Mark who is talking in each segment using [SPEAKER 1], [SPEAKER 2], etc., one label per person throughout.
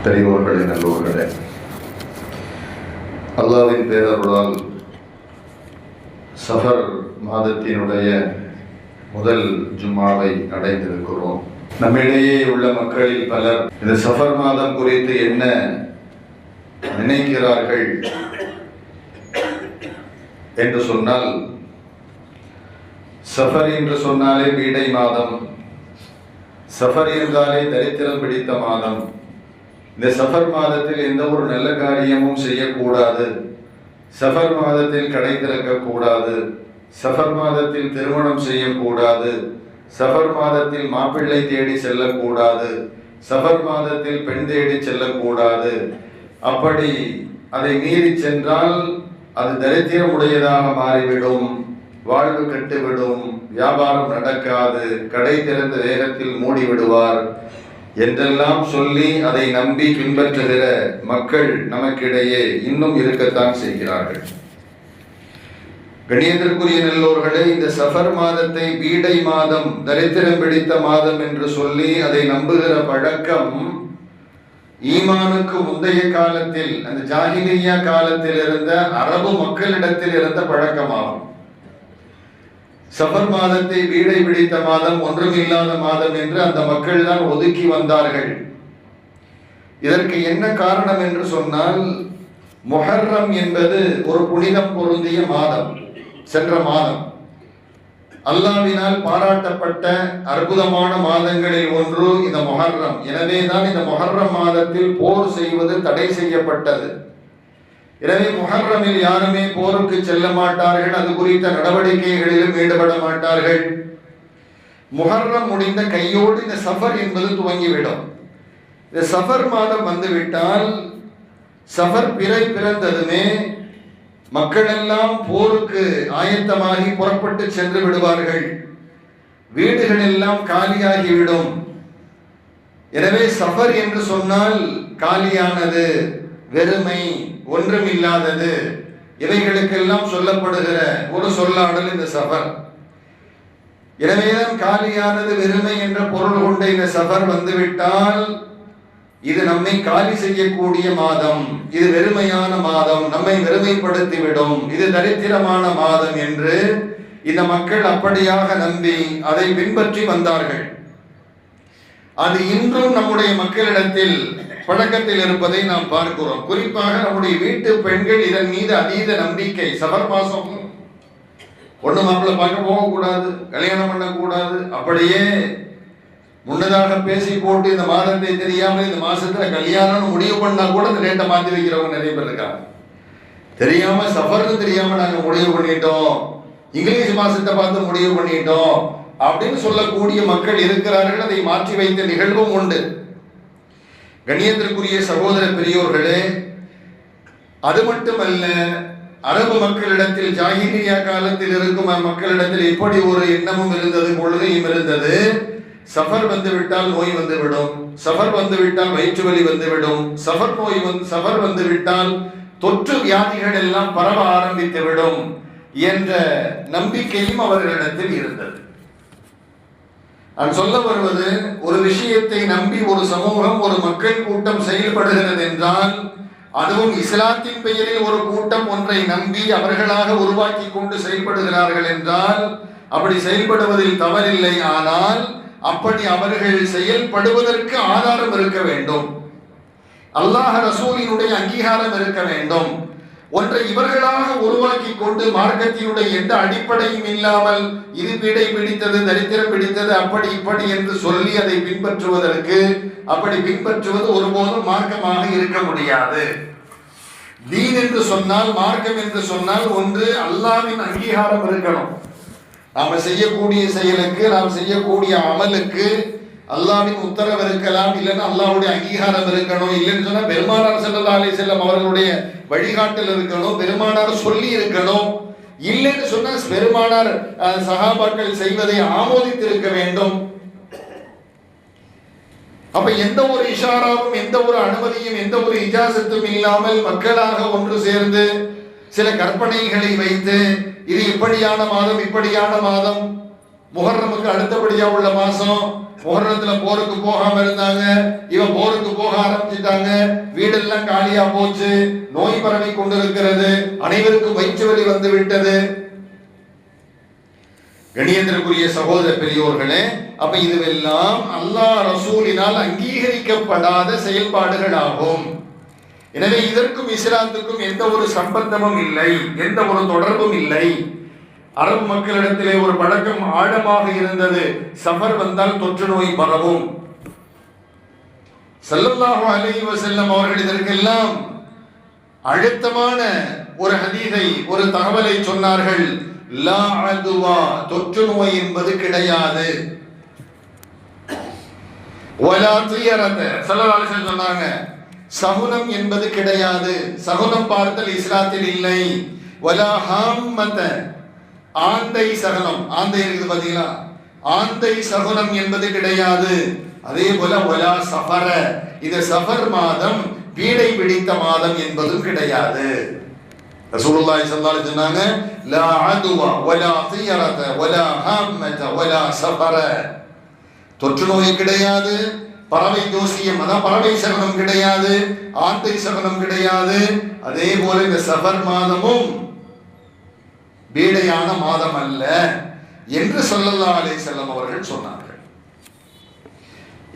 [SPEAKER 1] பெரியோர்களே, நல்லோர்களே, அல்லாஹ்வின் பேரருளால் சஃபர் மாதத்தினுடைய முதல் ஜும்மாவை அடைந்திருக்கிறோம். நம்மிடையே உள்ள மக்களில் பலர் இந்த சஃபர் மாதம் குறித்து என்ன நினைக்கிறார்கள் என்று சொன்னால், சஃபர் என்று சொன்னாலே பீடை மாதம், சஃபர் என்றாலே தரித்திரம் பிடித்த மாதம். இந்த சஃபர் மாதத்தில் எந்த ஒரு நல்ல காரியமும் செய்யக்கூடாது, சஃபர் மாதத்தில் கடை திறக்கக்கூடாது, சஃபர் மாதத்தில் திருமணம் செய்யக்கூடாது, சஃபர் மாதத்தில் மாப்பிள்ளை தேடி செல்லக்கூடாது, சஃபர் மாதத்தில் பெண் தேடி செல்லக்கூடாது. அப்படி அதை மீறி சென்றால் அது தரித்திரமுடையதாக மாறிவிடும், வாழ்வு கெட்டுவிடும், வியாபாரம் நடக்காது, கடை திறந்த வேகத்தில் மூடிவிடுவார் என்றெல்லாம் சொல்லி அதை நம்பி பின்பற்றுகிற மக்கள் நமக்கிடையே இன்னும் இருக்கத்தான் செய்கிறார்கள். கண்ணியத்திற்குரிய நல்லோர்களே, இந்த சஃபர் மாதத்தை பீடை மாதம், தரித்திரம் பிடித்த மாதம் என்று சொல்லி அதை நம்புகிற பழக்கம் ஈமானுக்கு முந்தைய காலத்தில், அந்த ஜாஹிலிய்யா காலத்தில் இருந்த அரபு மக்களிடத்தில் இருந்த பழக்கமாகும். சஃபர் மாதத்தை பீடை பிடித்த மாதம், ஒன்றுமில்லாத மாதம் என்று அந்த மக்கள் தான் ஒதுக்கி வந்தார்கள். இதற்கு என்ன காரணம் என்று சொன்னால், முஹர்ரம் என்பது ஒரு புனிதம் பொருந்திய மாதம், சென்ற மாதம் அல்லாஹ்வினால் பாராட்டப்பட்ட அற்புதமான மாதங்களில் ஒன்று இந்த முஹர்ரம். எனவேதான் இந்த முஹர்ரம் மாதத்தில் போர் செய்வது தடை செய்யப்பட்டது. எனவே முஹர்ரமில் யாருமே போருக்கு செல்ல மாட்டார்கள், அது குறித்த நடவடிக்கைகளிலும் ஈடுபட மாட்டார்கள். முஹர்ரம் முடிந்த கையோடு இந்த சஃபர் என்பது துவங்கிவிடும். இந்த சஃபர் மாதம் வந்துவிட்டால், சஃபர் பிறை பிறந்ததுமே மக்கள் எல்லாம் போருக்கு ஆயத்தமாகி புறப்பட்டு சென்று விடுவார்கள். வீடுகள் எல்லாம் காலியாகிவிடும். எனவே சஃபர் என்று சொன்னால் காலியானது, வெறுமை, ஒன்றுமில்லாதது, இவைகளுக்கெல்லாம் சொல்லப்படுகிற ஒரு சொல்லாடல் இந்த சஃபர். எனவேதான் காலியானது, வெறுமை என்ற பொருள் கொண்ட இந்த சஃபர் வந்துவிட்டால் இது நம்மை காலி செய்யக்கூடிய மாதம், இது வெறுமையான மாதம், நம்மை வெறுமைப்படுத்திவிடும், இது தரித்திரமான மாதம் என்று இந்த மக்கள் அப்படியாக நம்பி அதை பின்பற்றி வந்தார்கள். அது இன்றும் நம்முடைய மக்களிடத்தில் பழக்கத்தில் இருப்பதை நாம் பார்க்கிறோம். குறிப்பாக நம்முடைய வீட்டு பெண்கள் இதன் மீது அதீத நம்பிக்கை. சஃபர் மாசம் ஒண்ணு மாப்பிள்ளை பார்க்க போகக்கூடாது, கல்யாணம் பண்ணக்கூடாது, அப்படியே முன்னதாக பேசி போட்டு இந்த மாதத்தை தெரியாமல் இந்த மாசத்துல கல்யாணம் முடிவு பண்ணா கூட இந்த டேட்டை மாத்தி வைக்கிறவங்க நிறைய பேர் இருக்காங்க. தெரியாம சஃபர்னு தெரியாம நாங்க முடிவு பண்ணிட்டோம், இங்கிலீஷ் மாசத்தை பார்த்து முடிவு பண்ணிட்டோம் அப்படின்னு சொல்லக்கூடிய மக்கள் இருக்கிறார்கள். அதை மாற்றி வைத்த நிகழ்வும் உண்டு. கண்ணியத்திற்குரிய சகோதர பெரியோர்களே, அது மட்டுமல்ல, அரபு மக்களிடத்தில், ஜாஹிலிய்யா காலத்தில் இருக்கும் மக்களிடத்தில் இப்படி ஒரு எண்ணமும் இருந்தது, கொள்கையும் இருந்தது. சஃபர் வந்துவிட்டால் நோய் வந்துவிடும், சஃபர் வந்துவிட்டால் வயிற்று வலி வந்துவிடும், சஃபர் வந்துவிட்டால் தொற்று வியாதிகள் எல்லாம் பரவ ஆரம்பித்துவிடும் என்ற நம்பிக்கையும் அவர்களிடத்தில் இருந்தது. நான் சொல்ல வருவது, ஒரு விஷயத்தை நம்பி ஒரு சமூகம், ஒரு மக்கள் கூட்டம் செயல்படுகிறது என்றால், அதுவும் இஸ்லாத்தின் பெயரில் ஒரு கூட்டம் ஒன்றை நம்பி அவர்களாக உருவாக்கி கொண்டு செயல்படுகிறார்கள் என்றால் அப்படி செயல்படுவதில் தவறில்லை. ஆனால் அப்படி அவர்கள் செயல்படுவதற்கு ஆதாரம் இருக்க வேண்டும், அல்லாஹ் ரசூலினுடைய அங்கீகாரம் இருக்க வேண்டும். ஒன்றை இவர்களாக உருவாக்கி கொண்டு மார்க்கத்தினுடைய எந்த அடிப்படையும் இல்லாமல் இது பீடை பிடித்தது, தரித்திரம் பிடித்தது, அப்படி இப்படி என்று சொல்லி அதை பின்பற்றுவதற்கு, அப்படி பின்பற்றுவது ஒருபோதும் மார்க்கமாக இருக்க முடியாது. தீன் என்று சொன்னால், மார்க்கம் என்று சொன்னால், ஒன்று அல்லாஹ்வின் அங்கீகாரம் இருக்கணும். நாம செய்யக்கூடிய செயலுக்கு, நாம் செய்யக்கூடிய அமலுக்கு அல்லாஹ்வின் உத்தரவு இருக்கலாம், இல்லைன்னா அல்லாஹ்வுடைய அங்கீகாரம் இருக்கணும். இல்லைன்னு சொன்னா பெருமானார் ஸல்லல்லாஹு அலைஹி வஸல்லம் அவர்களுடைய வழிகாட்டல் இருக்கணும், பெருமானார் சொல்லி இருக்கணும். இல்லைன்னு சொன்னா பெருமானார் சஹாபாக்கள் செய்வதை ஆமோதித்து இருக்க வேண்டும். அப்ப எந்த ஒரு இஷாராவும், எந்த ஒரு அனுமதியும், எந்த ஒரு இஜாசத்தும் இல்லாமல் மக்களாக ஒன்று சேர்ந்து சில கற்பனைகளை வைத்து, இது இப்படியான மாதம், இப்படியான மாதம், முஹர்ரமுக்கு அடுத்தபடியா உள்ள மாசம், முஹர்ரத்துல போருக்கு போகாம இருந்தாங்க, இவன் போருக்கு போக ஆரம்பிச்சிட்டாங்க, வீடெல்லாம் காலியா போச்சு, நோய் பரவி கொண்டிருக்கிறது, அனைவருக்கும் வயிற்று வலி வந்து விட்டது. கணியத்திற்குரிய சகோதர பெரியோர்களே, அப்ப இதுவெல்லாம் அல்லாஹ் ரசூலினால் அங்கீகரிக்கப்படாத செயல்பாடுகள் ஆகும். எனவே இதற்கும் இஸ்லாத்துக்கும் எந்த ஒரு சம்பந்தமும் இல்லை, எந்த ஒரு தொடர்பும் இல்லை. அரபு மக்களிடத்திலே ஒரு பழக்கம் ஆழமாக இருந்தது, சஃபர் வந்தால் தொற்று நோய் பரவும். ஸல்லல்லாஹு அலைஹி வஸல்லம் அவர்கள் இதற்கெல்லாம் அழுத்தமான ஒரு ஹதீஸை, ஒரு தகவலை சொன்னார்கள். லா அதுவா, தொற்று நோய் என்பது கிடையாது. வலா தியரத, ஸல்லல்லாஹு அலைஹி வஸல்லம் சொன்னாங்க, சகுனம் என்பது கிடையாது. சகுனம் பார்த்தல் இஸ்லாத்தில் இல்லை. வலா ஹாம்மத, ஆந்தை சகுனம், ஆந்தை இருக்குது பாத்தீங்களா, ஆந்தை சகுனம் என்பது கிடையாது. அதே போல வலா சஃபர, இது சஃபர் மாதம் பீடை பிடித்த மாதம் என்பதும் கிடையாது. ரசூலுல்லாஹி ஸல்லல்லாஹு அலைஹி சொன்னாங்க, லா அதுவா வலா தியரத வலா ஹாம்மத வலா சஃபர, தொற்று நோய் கிடையாது, பறவை ஜோசியம் அதான் பறவை சகுனம் கிடையாது, ஆந்தை சகுனம் கிடையாது. அதே போல இந்த சஃபர் மாதமும் பீடையான மாதம் அல்ல என்று ஸல்லல்லாஹு அலைஹி வஸல்லம் அவர்கள் சொன்னார்கள்.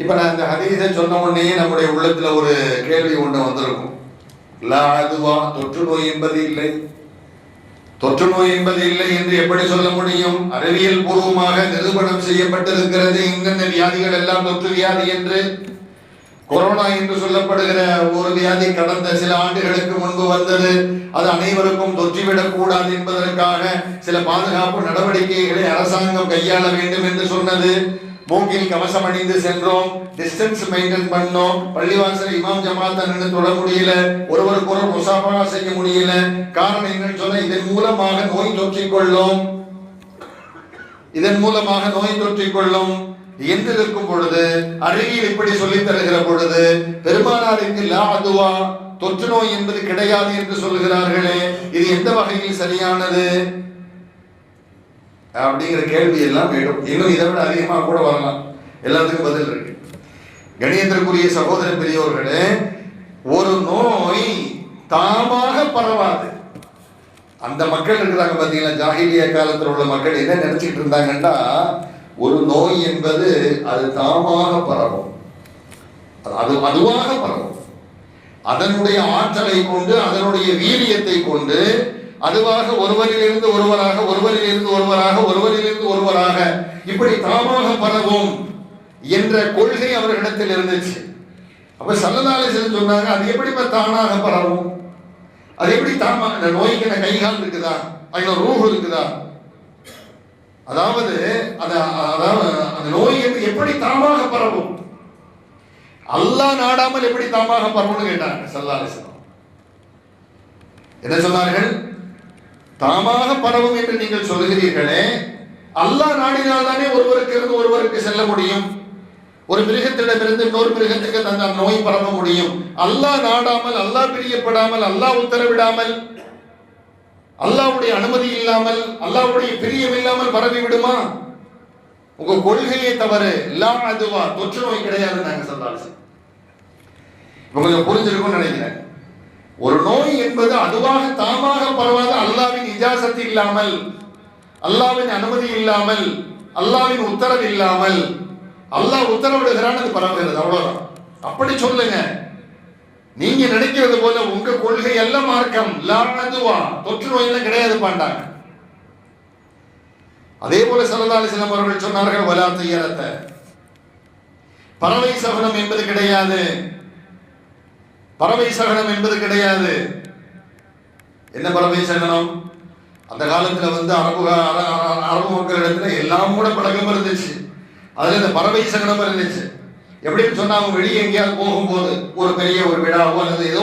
[SPEAKER 1] இப்ப நான் இந்த ஹதீஸை சொன்ன உடனே நம்முடைய உள்ளத்துல ஒரு கேள்வி ஒன்று வந்திருக்கும். லா அதுவா, தொற்று நோய் என்பது இல்லை, தொற்று நோய் என்பது இல்லை என்று எப்படி சொல்ல முடியும்? அறிவியல் பூர்வமாக நிரூபணம் செய்யப்பட்டிருக்கிறது இன்னென்ன வியாதிகள் எல்லாம் தொற்று வியாதி என்று. கொரோனா என்று சொல்லப்படுகிற ஒரு வியாதி கடந்த சில ஆண்டுகளுக்கு முன்பு வந்தது. அது அனைவருக்கும் தொற்றிவிடக் கூடாது என்பதற்காக சில பாதுகாப்பு நடவடிக்கைகளை அரசாங்கம் கையாள வேண்டும் என்று சொன்னது. மூக்கில் கவசம் அணிந்து சென்றோம், டிஸ்டன்ஸ் மெயின்டைன் பண்ணோம், பள்ளிவாசல் இமாம் ஜமாத் நின்று தொட முடியல, ஒருவருக்கு ஒரு முசாஃபா செய்ய முடியல. காரணம் என்னன்னு சொன்னா, இதன் மூலமாக நோய் தொற்றிக்கொள்ளும், இதன் மூலமாக நோய் தொற்றிக்கொள்ளும் என்று இருக்கும் பொழுது, அறிவியல் இப்படி சொல்லி தருகிற பொழுது, பெருமானாருக்கு லா அதுவா, தொற்று நோய் என்பது கிடையாது என்று சொல்கிறார்களே, இது எந்த வகையில் சரியானது அப்படிங்கிற கேள்வி எல்லாம் வேணும். இன்னும் இதை விட அதிகமாக கூட வரலாம், எல்லாத்துக்கும் பதில் இருக்கு. கணியத்திற்குரிய சகோதர பெரியோர்களே, ஒரு நோய் தாமாக பரவாது. அந்த மக்கள் இருக்கிறாங்க பாத்தீங்களா, ஜாஹிலியா காலத்தில் உள்ள மக்கள் என்ன நினைச்சிட்டு இருந்தாங்கன்னா, ஒரு நோய் என்பது அது தாமாக பரவும், அது அதுவாக பரவும், அதனுடைய ஆற்றலை கொண்டு, அதனுடைய வீரியத்தை கொண்டு அதுவாக ஒருவரிலிருந்து ஒருவராக, ஒருவரிலிருந்து ஒருவராக, ஒருவரிலிருந்து ஒருவராக இப்படி தாமாக பரவும் என்ற கொள்கை அவர்களிடத்தில் இருந்துச்சு. அப்ப ஸல்லல்லாஹு அலைஹி வஸல்லம் சொன்னாங்க, அது எப்படி தானாக பரவும்? அது எப்படி தாமாக? இந்த நோய்க்கு கை கால் இருக்குதா, அதுல ரூஹ் இருக்குதா? அதாவது அந்த நோய் எப்படி தாமாக பரவும்? அல்லாஹ் நாடாமல் எப்படி தாமாக பரவும்னு கேட்டாங்க ஸல்லல்லாஹு அலைஹி வஸல்லம். என்ன சொன்னார்கள்? தாமாக பரவும் என்று நீங்கள் சொல்கிறீர்களே, அல்லாஹ் நாடினால் தானே ஒருவருக்கு இருந்து ஒருவருக்கு செல்ல முடியும், ஒரு மிருகத்திடமிருந்து இன்னொரு மிருகத்துக்கு அந்த நோய் பரவ முடியும். அல்லாஹ் நாடாமல், அல்லாஹ் பிரியப்படாமல், அல்லாஹ் உத்தரவிடாமல், அல்லாஹ்வுடைய அனுமதி இல்லாமல், அல்லாஹ்வுடைய பிரியம் இல்லாமல் பரவி விடுமா? உங்க கொள்கையை தவறு. லா அதுவா, தொற்று நோய் கிடையாது நாங்க சொன்னாலும் கொஞ்சம் புரிஞ்சிருக்கும்னு நினைக்கிறேன். ஒரு நோய் என்பது அதுவாக தாமாக பரவாத, அல்லாஹ்வின் இஜாசத் இல்லாமல், அல்லாஹ்வின் அனுமதி இல்லாமல், அல்லாஹ்வின் உத்தரவு இல்லாமல், அல்லாஹ் உத்தரவிடுகிறான் அது பரவுகிறது, அவ்வளவுதான். அப்படி சொல்லுங்க. நீங்க நினைக்கிறது போல உங்க கொள்கை அல்ல மார்க்கம். லா அதுவா, தொற்று நோய் எல்லாம் கிடையாது பாண்டாங்க. அதே போல ஸல்லல்லாஹு அலைஹி வஸல்லம் அவர்கள் சொன்னார்கள், வலா தியரத, பறவை சகுனம் என்பது கிடையாது, பறவை சகனம் என்பது கிடையாது. என்ன பறவை சகனம்? அந்த காலத்துல அரபு மக்களிடத்துல எல்லாம் கூட பழக்கம் இருந்துச்சு. அதுல இந்த பறவை சகனம் இருந்துச்சு. எப்படின்னு சொன்னா, அவங்க வெளியே எங்கேயாவது போகும்போது ஒரு பெரிய ஒரு விழாவோ அல்லது ஏதோ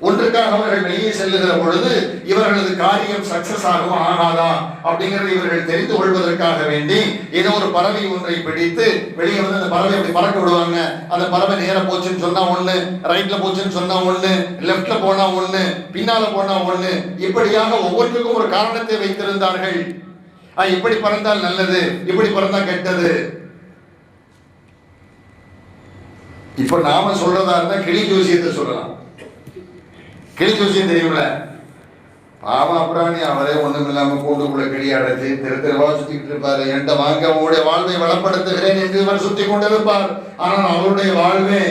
[SPEAKER 1] ஒன்றுக்காக அவர்கள் வெளியே செல்லுகிற பொழுது இவர்களது காரியம் சக்சஸ் ஆகும் ஆகாதா அப்படிங்கறது இவர்கள் தெரிந்து கொள்வதற்காக வேண்டி ஏதோ ஒரு பறவை ஒன்றை பிடித்து வெளியே வந்து அந்த பறவை அப்படி பறக்க விடுவாங்க. அந்த பறவை நேர போச்சுன்னு சொன்னா ஒண்ணு, ரைட்ல போச்சுன்னு சொன்னா ஒண்ணு, லெப்ட்ல போனா ஒண்ணு, பின்னால போனா ஒண்ணு, இப்படியாக ஒவ்வொன்றுக்கும் ஒரு காரணத்தை வைத்திருந்தார்கள். இப்படி பறந்தால் நல்லது, இப்படி பறந்தா கெட்டது. இப்ப நாம சொல்றதா இருந்தா கிளி ஜோசியத்தை சொல்லலாம். கிளி ஜோசியம் தெரியும்ல, பாவம் அப்புறாணி அவரே ஒண்ணும் இல்லாம கூண்டுக்குள்ள கிளி அடைச்சு தெருவா சுத்திக்கிட்டு இருப்பாரு. என்கிட்ட வாங்க உங்களுடைய வாழ்வை வளப்படுத்துகிறேன் என்று இவர் சுத்தி கொண்டிருப்பார். ஆனால் அவருடைய வாழ்வே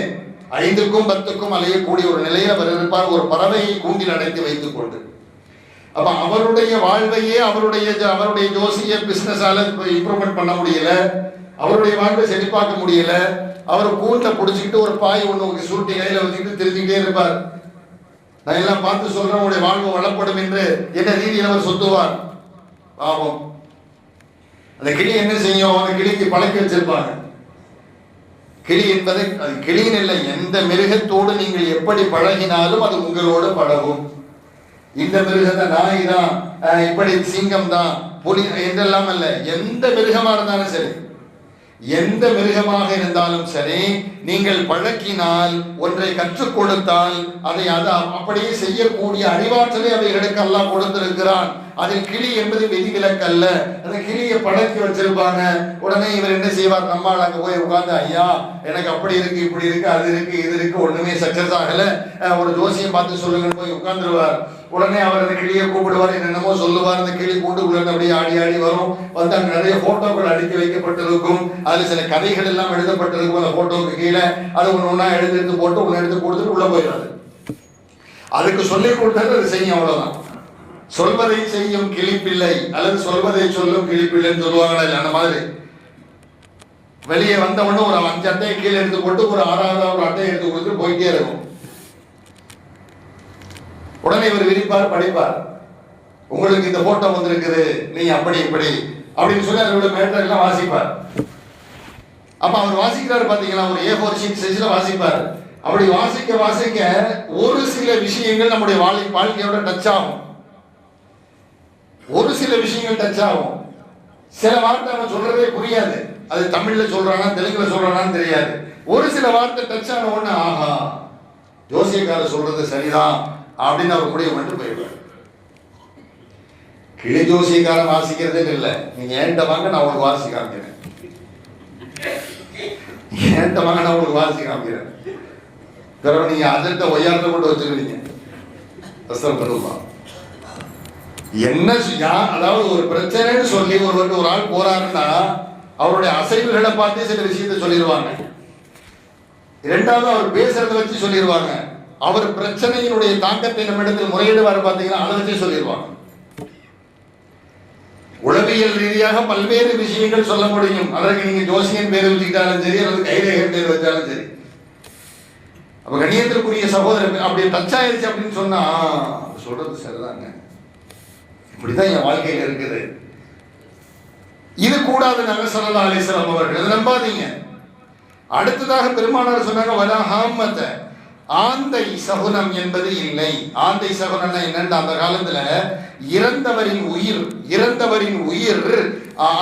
[SPEAKER 1] 5க்கும் 10க்கும் அலையக்கூடிய ஒரு நிலையில் அவர் இருப்பார், ஒரு பறவையை கூண்டில் அடைத்து வைத்துக் கொண்டு. அப்ப அவருடைய வாழ்வையே அவருடைய ஜோசிய பிசினஸால இம்ப்ரூவ்மெண்ட் பண்ண முடியல, அவருடைய வாழ்வை செழிப்பாக்க முடியல. அவர் கூண்டை பிடிச்சிக்கிட்டு ஒரு பாய் ஒண்ணு சுருட்டி கையில வச்சுக்கிட்டு தெரிஞ்சுக்கிட்டே இருப்பார். நான் எல்லாம் பார்த்து சொல்றேன் உங்களுடைய வாழ்வு வளப்படும் என்று என்ன ரீதியில் அவர் சொல்லுவார். பாவம் அந்த கிளி என்ன செய்யும், அந்த கிளிக்கு பழக்கி வச்சிருப்பாங்க. கிளி என்பதை அது கிளியின் இல்லை, எந்த மிருகத்தோடு நீங்கள் எப்படி பழகினாலும் அது உங்களோடு பழகும். இந்த மிருகத்தை நாய் தான், இப்படி சிங்கம் தான், புலி என்றெல்லாம் அல்ல, எந்த மிருகமா இருந்தாலும் சரி, எந்த மிருகமாக இருந்தாலும் சரி, நீங்கள் பழக்கினால், ஒன்றை கற்றுக் கொடுத்தால் அதை அப்படியே செய்யக்கூடிய அறிவாற்றலை அவைகளுக்கு அல்லாஹ் கொடுத்திருக்கிறான். அதில் கிளி என்பது விதிவிலக்கு அல்ல. அந்த கிளியை பழக்கி வச்சிருப்பாங்க. உடனே இவர் என்ன செய்வார், நம்மால் அங்க போய் உட்கார்ந்து, ஐயா எனக்கு அப்படி இருக்கு, இப்படி இருக்கு, அது இருக்கு, இது இருக்கு, ஒண்ணுமே சக்சஸ் ஆகல, ஒரு ஜோசியம் பார்த்து சொல்லுங்கன்னு போய் உட்கார்ந்துருவார். உடனே அவர் அந்த கிளியை கூப்பிடுவார், என்னென்னமோ சொல்லுவார். அந்த கிளி கூண்டுக்குள்ள அப்படியே ஆடி ஆடி வரும். வந்து அங்க நிறைய போட்டோக்கள் அடுக்கி வைக்கப்பட்டிருக்கும். அதுல சில கதைகள் எல்லாம் எழுதப்பட்டிருக்கும். அந்த போட்டோவுக்கு கீழே அது ஒண்ணா எடுத்து போட்டு ஒன்னு எடுத்து கொடுத்துட்டு உள்ள போயிடாது. அதுக்கு சொல்லி கொடுத்தது அது செய்யும், அவ்வளவுதான். சொல்வதை செய்யும் கிளிப்பிள்ளை அல்லது சொல்வதை சொல்லும் கிளிப்பிள்ளைன்னு சொல்லுவாங்களே, அந்த மாதிரி வெளியே வந்த உடனே ஒரு 5 அட்டையை கீழே எடுத்து போட்டு ஒரு 6வது ஒரு அட்டையை எடுத்து கொடுத்து போயிட்டே இருக்கும். உடனே இவர் விரிப்பார், படிப்பார். உங்களுக்கு இந்த போட்டோ வந்திருக்குது, நீங்க அப்படி இப்படி அப்படின்னு சொல்லி அதோட மேட்டர் எல்லாம் வாசிப்பார். அப்ப அவர் வாசிக்கிறாரு பாத்தீங்களா, ஒரு A4 ஷீட் சைஸ்ல வாசிப்பார். அப்படி வாசிக்க வாசிக்க ஒரு சில விஷயங்கள் நம்முடைய வாழ்க்கையோட டச் ஆகும். ஒரு சில விஷயங்கள் டச் ஆகும். சில வார்த்தை அவன் சொல்றதே புரியாது, அது தமிழ்ல சொல்றானா தெலுங்குல சொல்றானான்னு தெரியாது. ஒரு சில வார்த்தை டச் ஆன உடனே ஆஹா ஜோசியக்காரர் சொல்றது சரிதான் அப்படின்னு அவர் முடிவு பண்ணிட்டு போயிடுவார். கிளி ஜோசியக்காரன் வாசிக்கிறதே இல்லை. நீங்க ஏன்ட்ட வாங்க, நான் உங்களுக்கு வாசி காமிக்கிறேன், ஏன்ட்ட வாங்க, நான் உங்களுக்கு வாசி காமிக்கிறேன். பிறகு நீங்க அதட்ட ஒய்யாரத்தை கொண்டு வச்சிருக்கீங்க. என்ன அதாவது ஒரு பிரச்சனைன்னு சொல்லி ஒரு ஆள் போறாருன்னா அவருடைய அசைவுகளை பார்த்து சில விஷயத்தை சொல்லிடுவாங்க. இரண்டாவது அவர் பேசுறத வச்சு சொல்லிடுவாங்க. அவர் பிரச்சனையினுடைய தாக்கத்தை நம்ம இடத்தில் முறையிடுவார் பார்த்தீங்கன்னா அதை வச்சு சொல்லிடுவாங்க. உளவியல் ரீதியாக பல்வேறு விஷயங்கள் சொல்ல முடியும். அதற்கு நீங்க ஜோசியன் பேர் வச்சுக்கிட்டாலும் சரி, அல்லது கைரேகன் பேர் வச்சாலும் சரி. அப்ப கண்ணியத்திற்குரிய சகோதரர் அப்படி டச் ஆயிடுச்சு அப்படின்னு சொன்னா சொல்றது சரிதாங்க, இப்படிதான் என் வாழ்க்கையில் இருக்குது. இது கூடாது நபி ஸல்லல்லாஹு அலைஹி வஸல்லம் அவர்கள், இதை நம்பாதீங்க. அடுத்ததாக பெருமானார் சொன்னாங்க, வலா ஹாமத, ஆந்தை சகுனம் என்பது இல்லை. ஆந்தை சகுனம் என்னன்னு, அந்த காலத்துல இறந்தவரின் உயிர்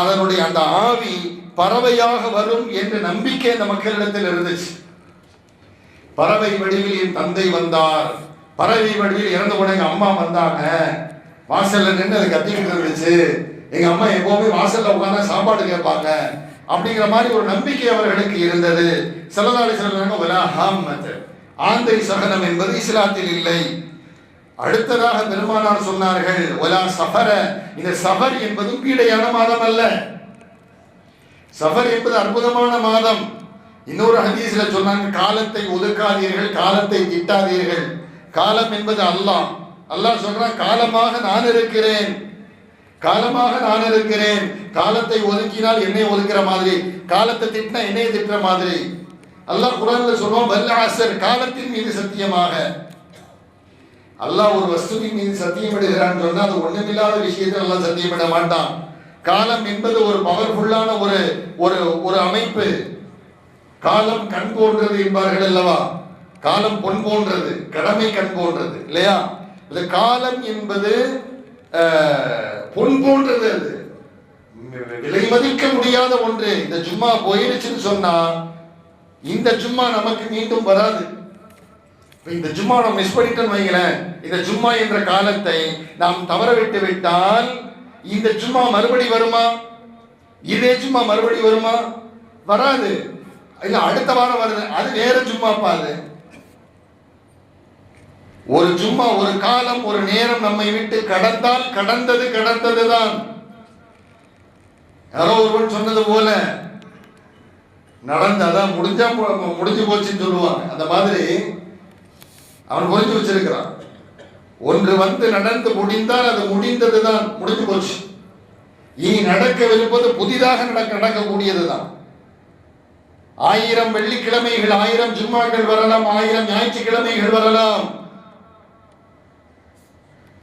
[SPEAKER 1] அதனுடைய அந்த ஆவி பறவையாக வரும் என்ற நம்பிக்கை அந்த மக்களிடத்தில் இருந்துச்சு. பறவை வடிவில் என் தந்தை வந்தார், பறவை வடிவில் இறந்த உடனே எங்க அம்மா வந்தாங்க, வாசல்ல நின்று அது கத்திக்கிட்டு இருந்துச்சு, எங்க அம்மா எப்பவுமே வாசல்ல உட்கார்ந்தா சாப்பாடு கேட்பாங்க அப்படிங்கிற மாதிரி ஒரு நம்பிக்கை அவர்களுக்கு இருந்தது. ஸல்லல்லாஹு அலைஹி வஸல்லம் வலா ஹாமத, ஆந்தை சகனம் என்பது இஸ்லாத்தில் இல்லை. அடுத்ததாக பெருமானார் சொன்னார்கள், வலா சஃபர, இந்த சஃபர் என்பது பீடையான மாதம் அல்ல. சஃபர் என்பது அற்புதமான மாதம். இன்னொரு ஹதீஸ்ல சொன்னாங்க, காலத்தை ஒதுக்காதீர்கள், காலத்தை திட்டாதீர்கள். காலம் என்பது அல்லாஹ். அல்லாஹ் சொல்றான், காலமாக நான் இருக்கிறேன், காலமாக நான் இருக்கிறேன். காலத்தை ஒதுக்கினால் என்னை ஒதுக்கிற மாதிரி, காலத்தை திட்டினா என்னை திட்டுற மாதிரி. அல்லாஹ் குர்ஆன்ல சொல்றான், வல் அஸ்ர், காலத்தின் மீது சத்தியமாக. அல்லாஹ் ஒரு வஸ்துவின் மீது சத்தியம் இடுகிறான்னு சொன்னா அது ஒண்ணுமில்லாத விஷயத்தை அல்லாஹ் சத்தியமிட மாட்டான். காலம் என்பது ஒரு பவர்ஃபுல்லான ஒரு அமைப்பு. காலம் கண் போன்றது என்பார்கள் அல்லவா, காலம் பொன் போன்றது, கடமை கண் போன்றது இல்லையா. இந்த காலம் என்பது பொன் போன்றது, அது விலை மதிக்க முடியாத ஒன்று. இந்த ஜும்மா போயிருச்சுன்னு சொன்னா இந்த ஜும்மா நமக்கு மீண்டும் வராது. இந்த ஜும்மா நம்ம மிஸ் பண்ணிட்டோம்னு வைங்களேன், இந்த ஜும்மா என்ற காலத்தை நாம் தவற விட்டு விட்டால் இந்த ஜும்மா மறுபடி வருமா? இதே ஜும்மா மறுபடி வருமா? வராது. இல்ல அடுத்த வாரம் வருது, அது வேற ஜும்மாப்பா. அது ஒரு ஜும்மா, ஒரு காலம், ஒரு நேரம் நம்மை விட்டு கடந்தால் கடந்தது கடந்ததுதான். யாரோ ஒருவன் சொன்னது போல நடந்தாதான் முடிஞ்சா முடிஞ்சு போச்சுன்னு சொல்லுவாங்க. அந்த மாதிரி அவன் புரிஞ்சு வச்சிருக்கிறான். ஒன்று வந்து நடந்து முடிந்தால் அது முடிந்ததுதான், முடிஞ்சு போச்சு. இனி நடக்கவிருப்பது புதிதாக நடக்கக்கூடியதுதான். 1000 வெள்ளிக்கிழமைகள், 1000 ஜும்மாக்கள் வரலாம், 1000 ஞாயிற்றுக்கிழமைகள் வரலாம்.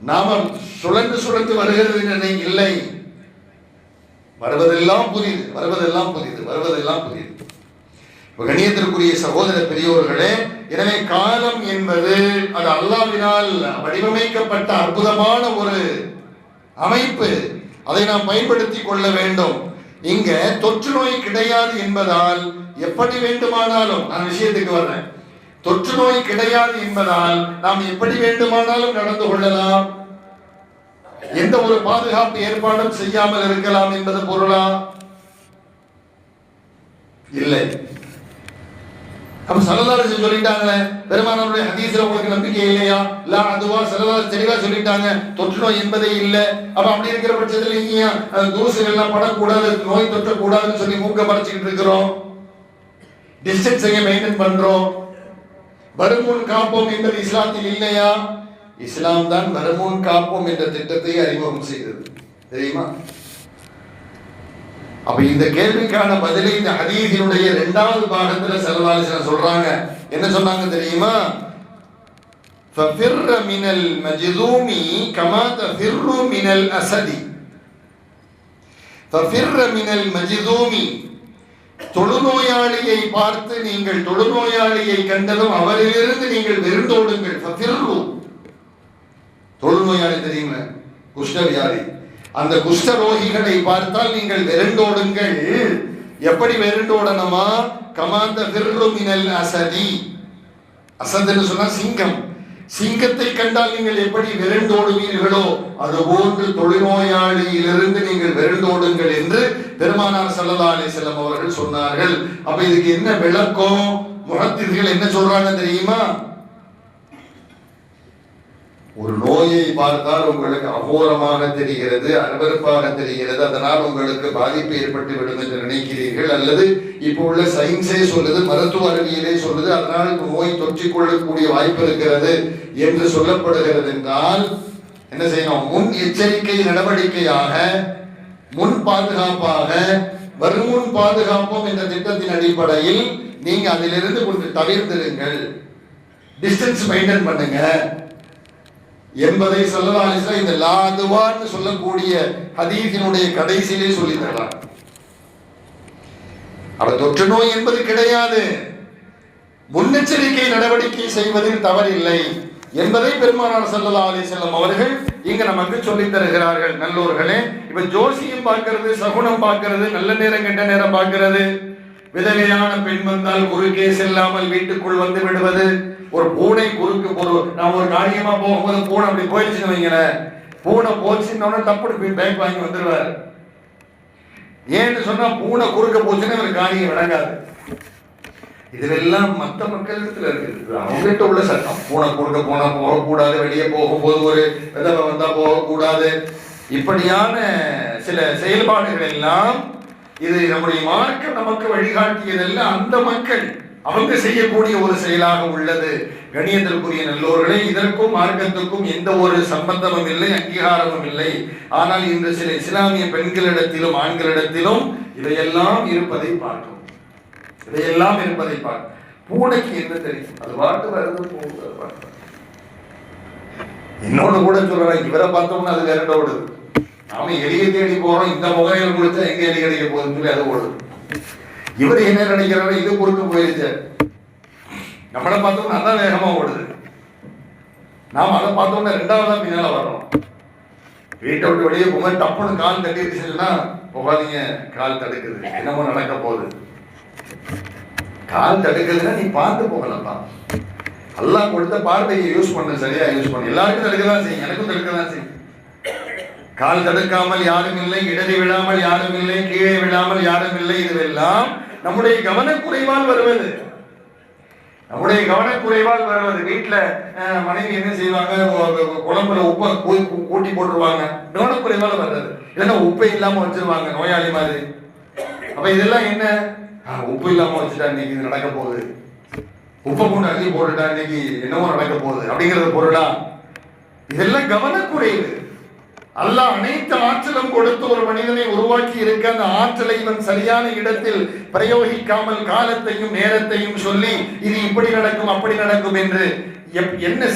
[SPEAKER 1] நாம சுழன்று சுழன்று வருகிறது இல்லை, வருவதெல்லாம் புதிது, வருவதெல்லாம் புதிது, வருவதெல்லாம் புதிது. கண்ணியத்திற்குரிய சகோதர பெரியோர்களே, எனவே காலம் என்பது அது அல்லாஹ்வினால் வடிவமைக்கப்பட்ட அற்புதமான ஒரு அமைப்பு. அதை நாம் பயன்படுத்திக் கொள்ள வேண்டும். இங்க தொற்று நோய் கிடையாது என்பதால் எப்படி வேண்டுமானாலும், நான் விஷயத்துக்கு வர்றேன், தொற்று நோய் கிடையாது என்பதால் நாம் எப்படி வேண்டுமானாலும் நடந்து கொள்ளலாம், எந்த ஒரு பாதுகாப்பு ஏற்பாடும் செய்யாமல் இருக்கலாம் என்பது பொருளா? இல்லை. அப்ப ஸல்லல்லாஹு அலைஹி வஸல்லம் சொல்லிட்டாங்களே, பெருமானாருடைய ஹதீஸ்ல உங்களுக்கு நம்பிக்கை இல்லையா? இல்ல, அதுவா ஸல்லல்லாஹு தெளிவா சொல்லிட்டாங்க, தொற்று நோய் என்பதே இல்லை. அப்ப அப்படி இருக்கிற பட்சத்தில் நீங்க தூசுகள் எல்லாம் படக்கூடாது, நோய் தொற்றக்கூடாதுன்னு சொல்லி மூக்க மறைச்சிக்கிட்டு இருக்கிறோம், டிஸ்டன்ஸ் மெயின்டைன் பண்றோம். வருமுன் காப்போம் என்பது இஸ்லாத்தில் இல்லையா? இஸ்லாம் தான் வருமுன் காப்போம் என்ற திட்டத்தை அறிமுகம் செய்தது, தெரியுமா? அப்ப இந்த கேள்விக்கான பதிலை இந்த ஹதீஸினுடைய 2வது பாகத்துல ஸல்லல்லாஹு அலைஹி வஸல்லம் சொல்றாங்க. என்ன சொன்னாங்க தெரியுமா? ஃபஃபிர்ர மினல் மஜ்தூமி கமா தஃபிர்ரு மினல் அஸதி. ஃபஃபிர்ர மினல் மஜ்தூமி, தொழுநோயாளியை பார்த்து நீங்கள் தொழுநோயாளியை கண்டதும் அவரிலிருந்து நீங்கள் விருந்தோடுங்கள். ஃபஃபிர்ரு, தொழுநோயாளி தெரியுமா? குஷ்டவியாதி. அந்த குஷ்டரோகிகளை பார்த்தால் நீங்கள் விரண்டோடுங்கள். எப்படி விரண்டோடணுமா? கமாந்த ஃபிர்ரு மினல் அஸதி. அஸத்னு சொன்னா சிங்கம். சிங்கத்தை கண்டால் நீங்கள் எப்படி விரண்டோடுவீர்களோ அதுபோன்று தொழுநோயாளியிலிருந்து நீங்கள் விரண்டோடுங்கள் என்று பெருமானார் ஸல்லல்லாஹு அலைஹி வஸல்லம் அவர்கள் சொன்னார்கள். அப்ப இதுக்கு என்ன விளக்கம்? முஹத்திஸ்கள் என்ன சொல்றாங்க தெரியுமா? ஒரு நோயை பார்த்தால் உங்களுக்கு அகோரமாக தெரிகிறது, அருவருப்பாக தெரிகிறது, அதனால் உங்களுக்கு பாதிப்பு ஏற்பட்டு விடும் என்று நினைக்கிறீர்கள். அல்லது இப்போ உள்ள சயின்ஸே சொல்லுது, மருத்துவ அறிவியலே சொல்லுது, அதனால் நோய் தொற்றிக் கொள்ளக்கூடிய வாய்ப்பு இருக்கிறது என்று சொல்லப்படுகிறது என்றால் என்ன செய்யணும்? முன் எச்சரிக்கை நடவடிக்கையாக, முன் பாதுகாப்பாக, வருமுன் பாதுகாப்போம் என்ற திட்டத்தின் அடிப்படையில் நீங்க அதிலிருந்து கொஞ்சம் தவிர்த்திருங்கள், டிஸ்டன்ஸ் மெயின்டைன் பண்ணுங்க என்பதை ஸல்லல்லாஹு அலைஹி வஸல்லம் இந்த லா அதுவான்னு சொல்லக்கூடிய ஹதீஸினுடைய கடைசியிலே சொல்லி தரலாம். அவர் தொற்று நோய் என்பது கிடையாது, முன்னெச்சரிக்கை நடவடிக்கை செய்வதில் தவறில்லை என்பதை பெருமானார் ஸல்லல்லாஹு அலைஹி வஸல்லம் அவர்கள் இங்க நமக்கு சொல்லி தருகிறார்கள். நல்லோர்களே, இப்ப ஜோசியம் பார்க்கிறது, சகுனம் பார்க்கிறது, நல்ல நேரம் கெட்ட நேரம் பார்க்கிறது, விதவையான பெண் வந்தால் குறுக்கே செல்லாமல் வீட்டுக்குள் வந்து விடுவது, ஒரு பூனை குறுக்கு நான் ஒரு காரியமா போகும்போது பூனை அப்படி போயிடுச்சுன்னு வைங்களேன், பூனை போச்சுன்னு தப்பு பேக் வாங்கி வந்துடுவார். ஏன்னு சொன்னா பூனை குறுக்க போச்சுன்னா ஒரு காரியம் விளங்காது. இதுவெல்லாம் மற்ற மக்களிடத்துல இருக்குது, அவங்ககிட்ட உள்ள சட்டம். பூனை குறுக்க போனா போகக்கூடாது, வெளியே போகும்போது ஒரு விதவை வந்தா போகக்கூடாது, இப்படியான சில செயல்பாடுகள் எல்லாம் இது நம்முடைய மார்க்கம் நமக்கு வழிகாட்டியதெல்லாம் அந்த மக்கள் அவங்க செய்யக்கூடிய ஒரு செயலாக உள்ளது. கணியத்திற்குரிய நல்லோர்களே, இதற்கும் மார்க்கத்துக்கும் எந்த ஒரு சம்பந்தமும் இல்லை, அங்கீகாரமும் இல்லை. ஆனால் இன்று சில இஸ்லாமிய பெண்களிடத்திலும் ஆண்களிடத்திலும் இதையெல்லாம் இருப்பதை பார்க்கும், இதையெல்லாம் இருப்பதை பார்க்கும். பூனைக்கு என்ன தெரியும்? அது பாட்டு வருது போகுது. இன்னொன்னு கூட சொல்றேன், இவரை பார்த்தோம்னா அது வேற ஓடுது. நாம எலியை தேடி போறோம், இந்த முகையில் குளிச்சா எங்க எலி கிடைக்க போகுதுன்னு சொல்லி அது ஓடுது. இவர் என்ன நினைக்கிறாரு? இது குறுக்க போயிருச்சு, நம்மளை பார்த்தோம்னா அதான் வேகமா ஓடுது. நாம அதை பார்த்தோம்னா 2வதா பின்னால வர்றோம். வீட்டை விட்டு வெளியே போகும்போது டப்புன்னு கால் தட்டிடுச்சுன்னா போகாதீங்க, கால் தடுக்குது, என்னமோ நடக்க போகுது. கால் தடுக்குதுன்னா நீ பார்த்து போகலப்பா, அல்லாஹ் கொடுத்த பார்வையை யூஸ் பண்ண, சரியா யூஸ் பண்ண. எல்லாருக்கும் தடுக்கதான் செய்யும், எனக்கும் தடுக்கதான் செய்யும். கால் தடுக்காமல் யாரும் இல்லை, இடறி விழாமல் யாரும் இல்லை, கீழே விழாமல் யாரும் இல்லை. இதுவெல்லாம் நம்முடைய கவனக்குறைவால் வருவது. நம்முடைய கவனக்குறைவால் வருவது. வீட்டுல மனைவி என்ன செய்வாங்க, குழம்புல உப்பை கூட்டி போட்டுருவாங்க, கவனக்குறைவால் வர்றது. இல்லைன்னா உப்பை இல்லாம வச்சிருவாங்க நோயாளி மாதிரி. அப்ப இதெல்லாம் என்ன, உப்பு இல்லாம வச்சுட்டா இன்னைக்கு இது நடக்க போகுது, உப்பை கொண்டு அள்ளி போட்டுட்டா இன்னைக்கு என்னவோ நடக்க போகுது அப்படிங்கிறது பொருளா? இதெல்லாம் கவனக்குறைவு. அல்லாஹ் அனைத்து ஆற்றலும் கொடுத்து ஒரு மனிதனை உருவாக்கி இருக்க அந்த ஆற்றலை இவன் சரியான இடத்தில் பிரயோகிக்காமல் காலத்தையும் நேரத்தையும் சொல்லி இது இப்படி நடக்கும் அப்படி நடக்கும் என்று என்ன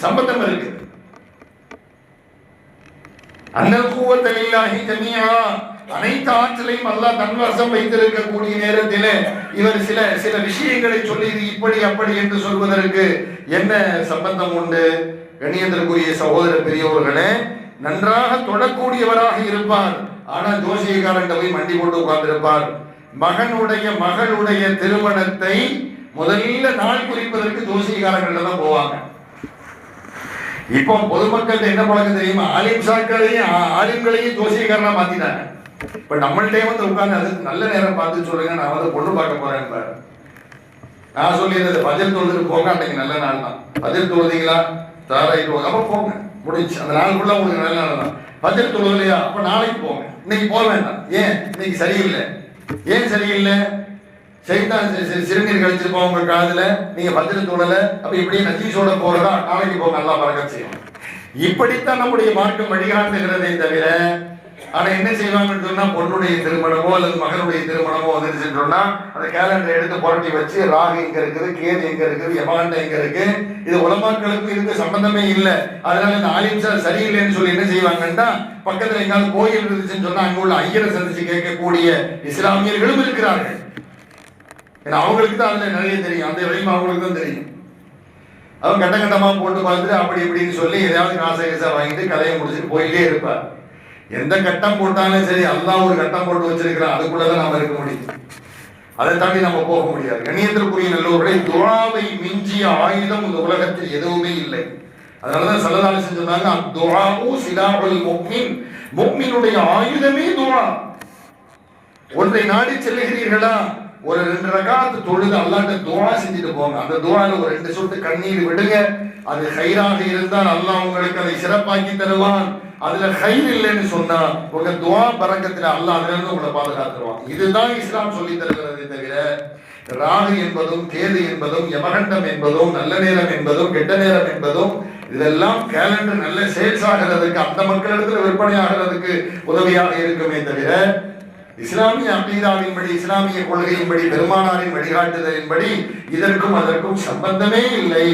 [SPEAKER 1] சம்பந்தம் இருக்கு? அன்னல் குவத்த லில்லாஹி ஜமீஆ, அனைத்து ஆற்றலையும் அல்லாஹ் தன்வசம் வைத்திருக்கக்கூடிய நேரத்தில் இவர் சில விஷயங்களை சொல்லி இது இப்படி அப்படி என்று சொல்வதற்கு என்ன சம்பந்தம் உண்டு? கண்ணியத்திற்குரிய சகோதர பெரியவர்களே, நன்றாக தொடக்கூடியவராக இருப்பார், ஆனா ஜோசியக்காரன் போய் மண்டி போட்டு உட்கார்ந்திருப்பார். மகளுடைய திருமணத்தை முதல்ல நாள் குறிப்பதற்கு ஜோசியக்காரர்கள் தான் போவாங்க. இப்போ பொதுமக்கள் என்ன பழக்கம் தெரியுமா, ஆலிம்களையும் ஜோசியக்காரனா மாத்திட்டாங்க. இப்ப நம்மள்டே வந்து உட்கார்ந்து அதுக்கு நல்ல நேரம் பார்த்து சொல்லுங்க, நான் வந்து பொண்ணு பார்க்க போறேன். நான் சொல்லிடுறது பஜல் தொழுதுட்டு போங்க, அன்னைக்கு நல்ல நாள் தான். பஜல் தொழுதீங்களா, தாராயிட்டு அப்ப போங்க, முடிஞ்சு. அந்த நாளுக்குள்ள உங்களுக்கு நல்ல நாள் தான். பஜல் தொழுதலையா, அப்ப நாளைக்கு போங்க, இன்னைக்கு போக வேண்டாம். ஏன் இன்னைக்கு சரியில்லை? ஏன் சரியில்லை? சைத்தான் சிறுநீர் கழிச்சிருப்போம் உங்க காதுல, நீங்க பஜல் தொழல, அப்ப இப்படியே நஜீஸோட போறதா, நாளைக்கு போக நல்லா பறக்க செய்யும். இப்படித்தான் நம்முடைய மார்க்கம் வழிகாட்டுகிறதே தவிர, ஆனா என்ன செய்வாங்கன்னு சொன்னா, பொண்ணுடைய திருமணமோ அல்லது மகனுடைய திருமணமோ வந்துருச்சுன்னு சொன்னா அந்த கேலண்டரை எடுத்து புரட்டி வச்சு ராகு எங்க இருக்குது, கேது எங்க இருக்குது, யமாண்ட எங்க இருக்கு, இது உலமாக்களுக்கும் இதுக்கு சம்பந்தமே இல்லை. அதனால இந்த ஆலிம் சார் சரியில்லைன்னு சொல்லி என்ன செய்வாங்கன்னா, பக்கத்துல எங்காவது கோயில் இருந்துச்சுன்னு சொன்னா அங்க உள்ள ஐயரை சந்திச்சு கேட்கக்கூடிய இஸ்லாமியர்களும் இருக்கிறார்கள். ஏன்னா அவங்களுக்கு தான் அதுல நிறைய தெரியும், அந்த வரையும் அவங்களுக்கு தான் தெரியும். அவங்க கட்ட கட்டமா போட்டு பார்த்துட்டு அப்படி இப்படின்னு சொல்லி ஏதாவது காசை வாங்கிட்டு கதையை முடிச்சுட்டு போயிட்டே இருப்பார். எந்த கட்டம் போட்டாலும் சரி, அல்லாஹ் ஒரு கட்டம் போட்டு வச்சிருக்கிறான், அதுக்குள்ளதான் நாம இருக்க முடியும். அதை தாண்டி நம்ம போக முடியாது. கண்ணியத்திற்குரிய நல்லவர்களை, துஆவை மிஞ்சிய ஆயுதம் இந்த உலகத்தில் எதுவுமே இல்லை. அதனாலதான் ஸல்லல்லாஹு அலைஹி வஸல்லம் சொன்னாங்க, அத்துஆஉ சிலாஹுல் முஃமின், முஃமினுடைய ஆயுதமே துஆ. ஒன்றை நாடி செல்லுகிறீர்களா, ஒரு 2 ரகாத் தொழுது அல்லாஹ்ட்ட துஆ செஞ்சுட்டு போங்க. அந்த துஆல ஒரு 2 சொட்டு கண்ணீர் விடுங்க. அது ஹைராக இருந்தால் அல்லாஹ் உங்களுக்கு அதை சிறப்பாக்கி தருவான். அதுல ஹைர் இல்லைன்னு சொன்னா உங்க துஆ பரக்கத்துல அல்லாஹ் அதுல இருந்து உங்களை பாதுகாத்துருவான். இதுதான் இஸ்லாம் சொல்லி தருகிறது தவிர, ராகு என்பதும் கேது என்பதும் யமகண்டம் என்பதும் நல்ல நேரம் என்பதும் கெட்ட நேரம் என்பதும் இதெல்லாம் கேலண்டர் நல்ல சேல்ஸ் ஆகிறதுக்கு, அந்த மக்களிடத்துல விற்பனை ஆகிறதுக்கு உதவியாக இருக்குமே தவிர, இஸ்லாமிய அகீதாவின்படி, இஸ்லாமிய கொள்கையின்படி, பெருமானாரின் வழிகாட்டுதலின்படி இதற்கும் அதற்கும் சம்பந்தமே இல்லை.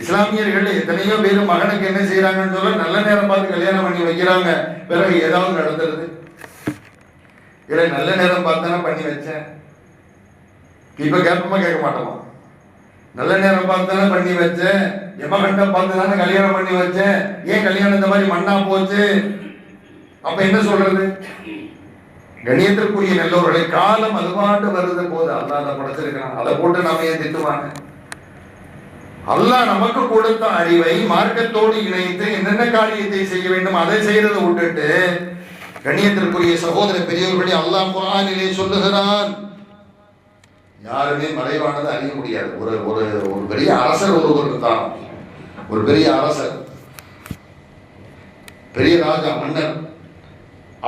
[SPEAKER 1] இஸ்லாமியர்கள் எத்தனையோ பேர் மகனுக்கு என்ன செய்யறாங்கன்னு சொல்ல நல்ல நேரம் பார்த்து கல்யாணம் பண்ணி வைக்கிறாங்க, பிறகு ஏதாவது நடந்துருது. இல்லை நல்ல நேரம் பார்த்தானே பண்ணி வச்சேன், இப்ப கேட்பமா கேட்க மாட்டோமா? நல்ல நேரம் பார்த்தானே பண்ணி வச்சேன், யமகண்டம் பார்த்து தானே கல்யாணம் பண்ணி வச்சேன், ஏன் கல்யாணம் இந்த மாதிரி மண்ணா போச்சு? அப்ப என்ன சொல்றது? கணியத்திற்குரிய நல்லவர்களை, காலம் அதுபாட்டு வருது போது அல்லாஹ் அதை படைச்சிருக்கிறான், அதை போட்டு நாம ஏன் திட்டுவாங்க? அல்லாஹ் நமக்கு கொடுத்த அறிவை மார்க்கத்தோடு இணைத்து என்னென்ன காரியத்தை செய்ய வேண்டும் அதை செய்யறதை விட்டுட்டு, கண்ணியத்திற்குரிய சகோதர பெரியவர்களே, அல்லாஹ் குர்ஆனிலே சொல்லுகிறான், யாருமே மறைவானதை அறிய முடியாது. ஒரு பெரிய அரசர் ஒருவர் தான், ஒரு பெரிய அரசர், பெரிய ராஜா, மன்னர்.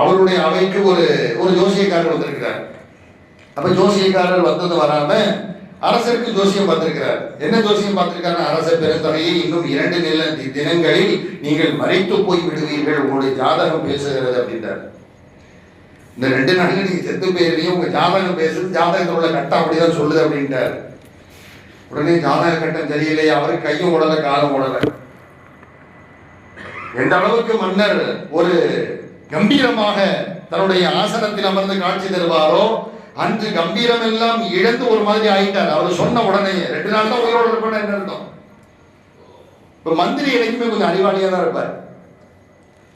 [SPEAKER 1] அவருடைய அவைக்கு ஒரு ஜோசியக்காரர் வந்திருக்கிறார். அப்ப ஜோசியக்காரர் வந்தது வராம அரசருக்கு ஜோசியம் பார்த்திருக்கிறார். என்ன ஜோசியம் பார்த்திருக்காரு? அரச பெருந்தகையை இன்னும் 2 தினங்களில் நீங்கள் மறைத்து போய் விடுவீர்கள், உங்களுடைய ஜாதகம் பேசுகிறது அப்படின்றார். இந்த 2 நாள்ல நீங்க செத்து போயிருவீங்க, உங்க ஜாதகம் பேசுது, ஜாதகத்தில் உள்ள கட்டம் அப்படிதான் சொல்லுது அப்படின்ட்டார். உடனே ஜாதக கட்டம் சரியில்லையே, அவருக்கு கையும் உடல காலம் உடல. எந்த அளவுக்கு மன்னர் ஒரு கம்பீரமாக தன்னுடைய ஆசனத்தில் அமர்ந்து காட்சி தருவாரோ, அன்று கம்பீரம் எல்லாம் இழந்து ஒரு மாதிரி ஆயிட்டார். அவர் சொன்ன உடனே 2 நாள் தான் உயிரோடு இருப்பார். என்ன அர்த்தம்? இப்ப மந்திரி எனக்குமே கொஞ்சம் அறிவாளியா தான் இருப்பார்.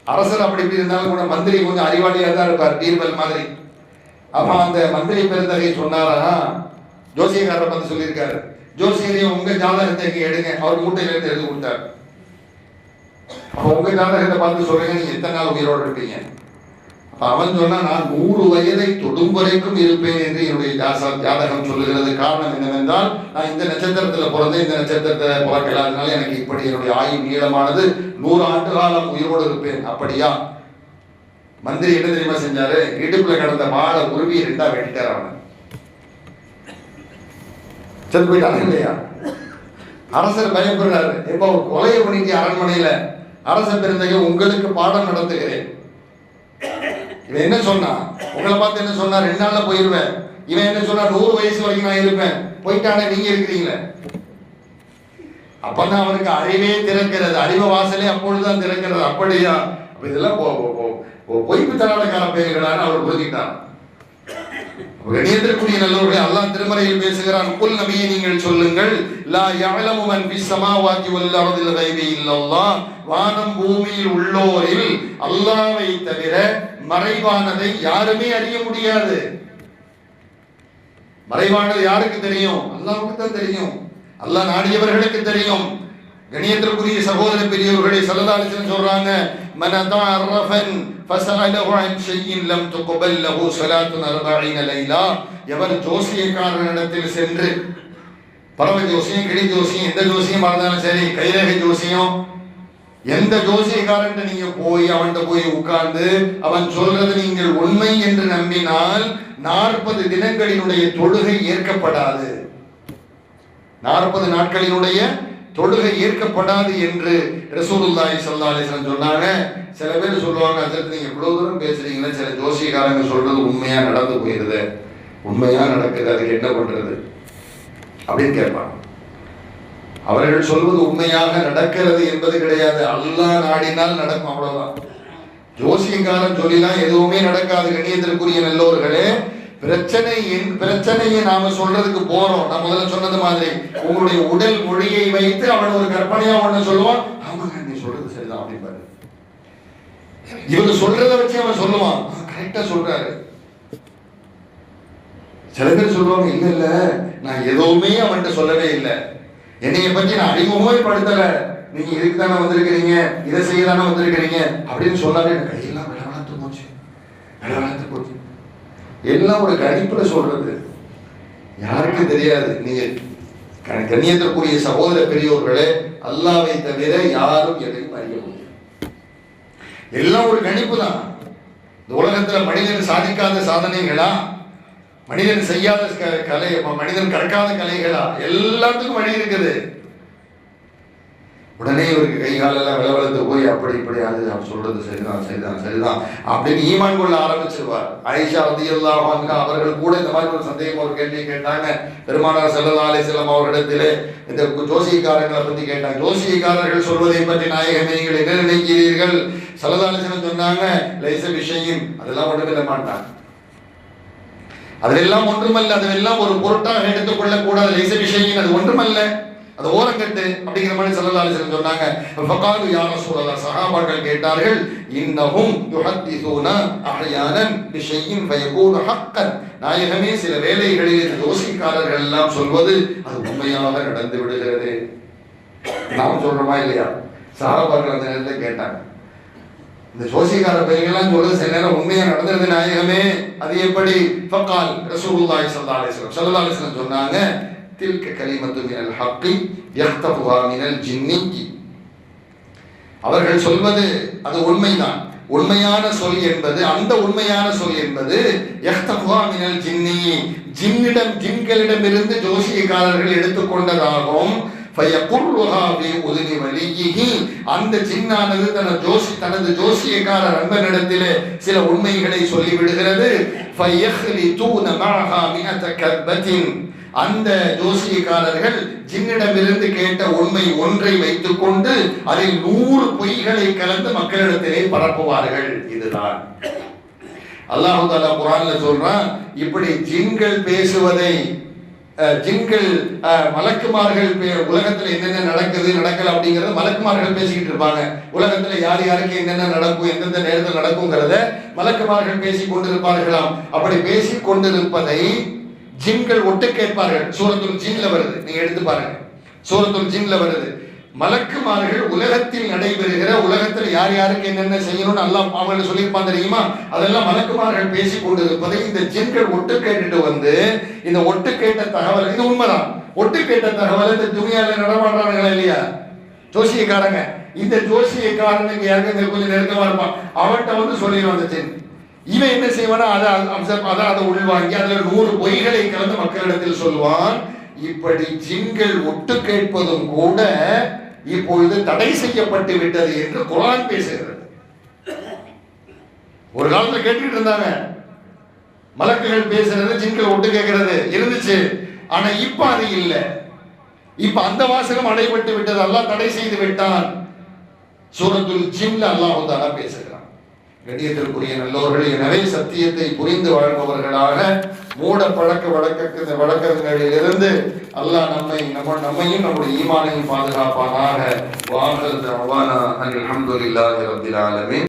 [SPEAKER 1] அரசர் அப்படி இப்படி இருந்தாலும் கூட மந்திரி கொஞ்சம் அறிவாளியா தான் இருப்பார், பீர்பல் மாதிரி. அப்ப அந்த மந்திரி பெருந்தகை சொன்னாரா, ஜோசியக்காரரை பார்த்து சொல்லியிருக்காரு, ஜோசியரையும் உங்க ஜாதகத்தை இங்க எடுங்க. அவர் மூட்டையில இருந்து எடுத்து கொடுத்தார். அப்ப உங்க ஜாதகத்தை பார்த்து சொல்லுங்க, நீங்க எத்தனை நாள் உயிரோடு இருப்பீங்க? அவன் சொன்னா நான் 100 வயதை தொடும் வரைக்கும் இருப்பேன் என்று என்னுடைய ஜாதகம் சொல்லுகிறது. காரணம் என்னவென்றால் நான் இந்த நட்சத்திரத்தில் பிறந்தேன், இந்த நட்சத்திரத்தில் பிறக்கல, அதனால எனக்கு இப்படி என்னுடைய ஆயுள் நீளமானது 100 ஆண்டு காலம் உயிரோடு இருப்பேன். அப்படியா? மந்திரி என்ன தெரியுமா செஞ்சாரு? இடுப்புல கடந்த வாழை உருவி 2ஆ வெட்டிட்டார். அவன் செத்து போயிட்டாங்க இல்லையா? அரசர் பயப்படுறாரு. எப்ப கொலையை பண்ணிட்டு அரண்மனையில அரச பெருந்தகை உங்களுக்கு பாடம் நடத்துகிறேன். இவன் என்ன சொன்னா? உங்களை பார்த்து என்ன சொன்னா? 2 நாள்ல போயிருவேன். இவன் என்ன சொன்னா? 100 வயசு வரைக்கும் நான் இருப்பேன். போயிட்டானே, நீங்க இருக்கிறீங்களே. அப்பதான் அவனுக்கு அறிவே திறக்கிறது, அறிவு வாசலே அப்பொழுதுதான் திறக்கிறது. அப்படியா? இதெல்லாம் பொய்ப்பு தராடக்கார பெயர்களான அவர் புரிஞ்சுக்கிட்டார். கணியத்திற்குரிய நல்லவர்களே, அல்லாஹ் திருமறையில் பேசுகிறான், குல் நபியே நீங்கள் சொல்லுங்கள், லா யஅலமு மன் ஃபிஸ் ஸமாவாதி வல் அர்தில் கைபி இல்லல்லாஹ், வானம் பூமியில் உள்ளோரில் அல்லாஹ்வை தவிர மறைவானதை யாருமே அறிய முடியாது. மறைவானது யாருக்கு தெரியும்? அல்லாஹ்வுக்கு தான் தெரியும். அல்லாஹ் நாடியவர்களுக்கு தெரியும். கணியத்திற்குரிய சகோதர பெரியவர்களை ஸல்லல்லாஹு அலைஹி வஸல்லம் சொல்றாங்க, மன் தஅரஃபன் ஃபஸஅலஹு அன் ஷைஇன் லம் துக்பல் லஹு ஸலாத்துன் 40 லைலா. எவர் ஜோசியக்காரனிடத்தில் சென்று, பறவை ஜோசியம், கிளி ஜோசியம், எந்த ஜோசியம் இருந்தாலும் சரி, கைரேகை ஜோசியம், எந்த ஜோசியக்காரன் நீங்க போய் அவன்கிட்ட போய் உட்கார்ந்து அவன் சொல்றது நீங்கள் உண்மை என்று நம்பினால் 40 தினங்களினுடைய தொழுகை ஏற்கப்படாது. 40 நாட்களினுடைய தொழுகை ஏற்கப்படாது என்று ரசூலுல்லாஹி ஸல்லல்லாஹு அலைஹி வஸல்லம் சொன்னாங்க. சில பேர் சொல்லுவாங்க, அதற்கு நீங்க இவ்வளவு தூரம் பேசுறீங்களே, சில ஜோசியக்காரங்க சொல்றது உண்மையா நடந்து போயிருது, உண்மையா நடக்குது, அதுக்கு என்ன பண்றது அப்படின்னு கேட்பாங்க. அவர்கள் சொல்வது உண்மையாக நடக்கிறது என்பது கிடையாது. அல்லாஹ் நாடினால் நடக்கும், அவ்வளவுதான். ஜோசியக்காரன் சொல்லிலாம் எதுவுமே நடக்காது. கண்ணியத்திற்குரிய நல்லோர்களே, பிரச்சனையை நாம சொல்றதுக்கு போறோம். நான் முதல்ல சொன்னது மாதிரி உங்களுடைய உடல் மொழியை வைத்து அவன் ஒரு கற்பனையா ஒண்ணு சொல்லுவான், ஆமாங்க நீ சொல்றது சரிதான் அப்படின்பாரு. இவங்க சொல்றத வச்சு அவன் சொல்லுவான், கரெக்டா சொல்றாரு. சில பேர் சொல்லுவாங்க, இல்ல இல்ல நான் எதுவுமே அவன்கிட்ட சொல்லவே இல்லை, என்னைய பத்தி நான் அறிமுகமே படுத்தல, நீங்க இதுக்கு தானே வந்திருக்கிறீங்க, இதை செய்ய தானே வந்திருக்கிறீங்க அப்படின்னு சொன்னாலே எனக்கு கையெல்லாம் விளவளத்து போச்சு, விளவளத்து போச்சு. எல்லாம் ஒரு கணிப்புல சொல்றது, யாருக்கும் தெரியாது. நீங்க கண்ணியத்திற்குரிய சகோதர பெரியோர்களே, அல்லாஹ்வை தவிர யாரும் எதையும் அறிய முடியாது. எல்லாம் ஒரு கணிப்பு தான். இந்த உலகத்துல மனிதன் சாதிக்காத சாதனைகளா, மனிதன் செய்யாத கலை, மனிதன் கற்காத கலைகளா, எல்லாத்துக்கும் வழி இருக்குது. உடனே இவருக்கு கை காலெல்லாம் விளவலத்து போய் அப்படி இப்படி அது அவர் சொல்றது சரிதான் சரிதான் சரிதான் அப்படின்னு ஈமான் கொள்ள ஆரம்பிச்சிருவார். ஆயிஷா ரலியல்லாஹு அன்ஹா அவர்கள் கூட இந்த மாதிரி ஒரு சந்தேகம், ஒரு கேள்வி கேட்டாங்க. பெருமானார் ஸல்லல்லாஹு அலைஹி வஸல்லம் அவர்களிடத்திலே இந்த ஜோசியக்காரர்களை பத்தி கேட்டாங்க. ஜோசியக்காரர்கள் சொல்வதை பற்றி நாயகமே நீங்கள் என்ன நினைக்கிறீர்கள்? ஸல்லல்லாஹு அலைஹி வஸல்லம் சொன்னாங்க, லைஸ பிஷையின், அதெல்லாம் ஒன்றும் இல்லை மாட்டாங்க, அதெல்லாம் ஒன்றுமல்ல, அதெல்லாம் ஒரு பொருட்டாக எடுத்துக் கொள்ள கூடாது. லைஸ பிஷையின், அது ஒன்றுமல்ல, அது ஓரங்கட்டு அப்படிங்கிற மாதிரி ஸல்லல்லாஹு அலைஹி வஸல்லம் சொன்னாங்க. ஃபகாலு யா ரசூலல்லாஹ், சஹாபாக்கள் கேட்டார்கள், இன்னஹும் யுஹத்திஸூன அஹ்யானன் பிஷையின் ஃபயகூனு ஹக்கன், நாயகமே சில வேளைகளில் ஜோசியக்காரர்கள் எல்லாம் சொல்வது அது உண்மையாக நடந்து விடுகிறது. நாம் சொல்றோமா இல்லையா? சஹாபாக்கள் அந்த நேரத்தில் கேட்டாங்க, இந்த ஜோசியக்கார பெயர்கள்லாம் சொல்றது சில நேரம் உண்மையா நடந்தது நாயகமே, அது எப்படி? ஃபகால் ரசூலுல்லாஹி ஸல்லல்லாஹு அலைஹி வஸல்லம் சொன்னாங்க, தில்க கலிமத்து மினல் ஹக்கி யக்தஃபுஹா மினல் ஜின்னி, அவர்கள் சொல்வது அது உண்மைதான். உண்மையான சொல் என்பது, அந்த உண்மையான சொல் என்பது யக்தஃபுஹா மினல் ஜின்னி, ஜின்களிடமிருந்து ஜோசியக்காரர்கள் எடுத்துக்கொண்டதாகும். ஃபயகுர்ருஹா பி உதுனி வலியிஹி, அந்த ஜின்னானது தனது ஜோசியக்கார நண்பனிடத்திலே சில உண்மைகளை சொல்லி விடுகிறது. ஃபயஹ்லிதூன மஅஹா மிஅத கர்பத்தின், அந்த ஜோசியக்காரர்கள் ஜின்னிடமிருந்து கேட்ட உண்மை ஒன்றை வைத்துக் கொண்டு அதில் 100 பொய்களை கலந்து மக்களிடத்திலே பரப்புவார்கள். இதுதான் அல்லாஹ் தஆலா குர்ஆன்ல சொல்றான். இப்படி ஜின்கள் பேசுவதை, ஜின்கள் மலக்குமார்கள் உலகத்துல என்னென்ன நடக்குது நடக்கல அப்படிங்கறத மலக்குமார்கள் பேசிக்கிட்டு இருப்பாங்க. உலகத்துல யார் யாருக்கு என்னென்ன நடக்கும், எந்தெந்த நேரத்தில் நடக்குங்கிறத மலக்குமார்கள் பேசி கொண்டிருப்பார்களாம். அப்படி பேசி கொண்டிருப்பதை ஜின்கள் ஒட்டு கேட்பார்கள். சூரத்துல் ஜின்ல வருது, நீங்க எடுத்து பாருங்க, சூரத்துல் ஜின்ல வருது. மலக்குமார்கள் உலகத்தில் நடைபெறுகிற, உலகத்தில் யார் யாருக்கு என்னென்ன செய்யணும்னு அல்லாஹ் அவங்களை சொல்லியிருப்பான் தெரியுமா? அதெல்லாம் மலக்குமார்கள் பேசிக் கொண்டிருப்பதை இந்த ஜின்கள் ஒட்டு கேட்டுட்டு வந்து, இந்த ஒட்டு கேட்ட தகவல், இது உண்மைதான், ஒட்டு கேட்ட தகவல் இந்த துணியால நடமாடுறாங்களா இல்லையா ஜோசியக்காரங்க, இந்த ஜோசியக்காரனுக்கு யாருக்கு கொஞ்சம் நெருக்கமா இருப்பான், அவன்கிட்ட வந்து சொல்லிடுவான் அந்த ஜின். இவன் என்ன செய்வானா, அதை உள்வாங்கி அதுல 100 பொய்களை கலந்து மக்களிடத்தில் சொல்லுவான். இப்படி ஜின்கள் ஒட்டு கேட்பதும் கூட இப்பொழுது தடை செய்யப்பட்டு விட்டது என்று குர்ஆன் பேசுகிறது. ஒரு காலத்துல கேட்டுட்டு இருந்தாங்க, மலக்குகள் பேசுறது, ஜின்கள் ஒட்டு கேட்கிறது இருந்துச்சு. ஆனா இப்ப அது இல்லை. இப்ப அந்த வாசகம் அடைபட்டு விட்டது, அல்லாஹ் தடை செய்து விட்டான். சூரத்துல் ஜின்ல அல்லாஹ் தஆலா பேசுகிறான். கண்ணியத்திற்குரிய நல்லோர்களே, எனவே சத்தியத்தை புரிந்து வாழ்பவர்களாக மூட பழக்க வழக்கங்களில் இருந்து அல்லாஹ் நம்மையும் நம்முடைய ஈமானையும் பாதுகாப்பானாக. வாஹிர் தஅவானா அல்ஹம்துலில்லாஹி ரப்பில் ஆலமீன்.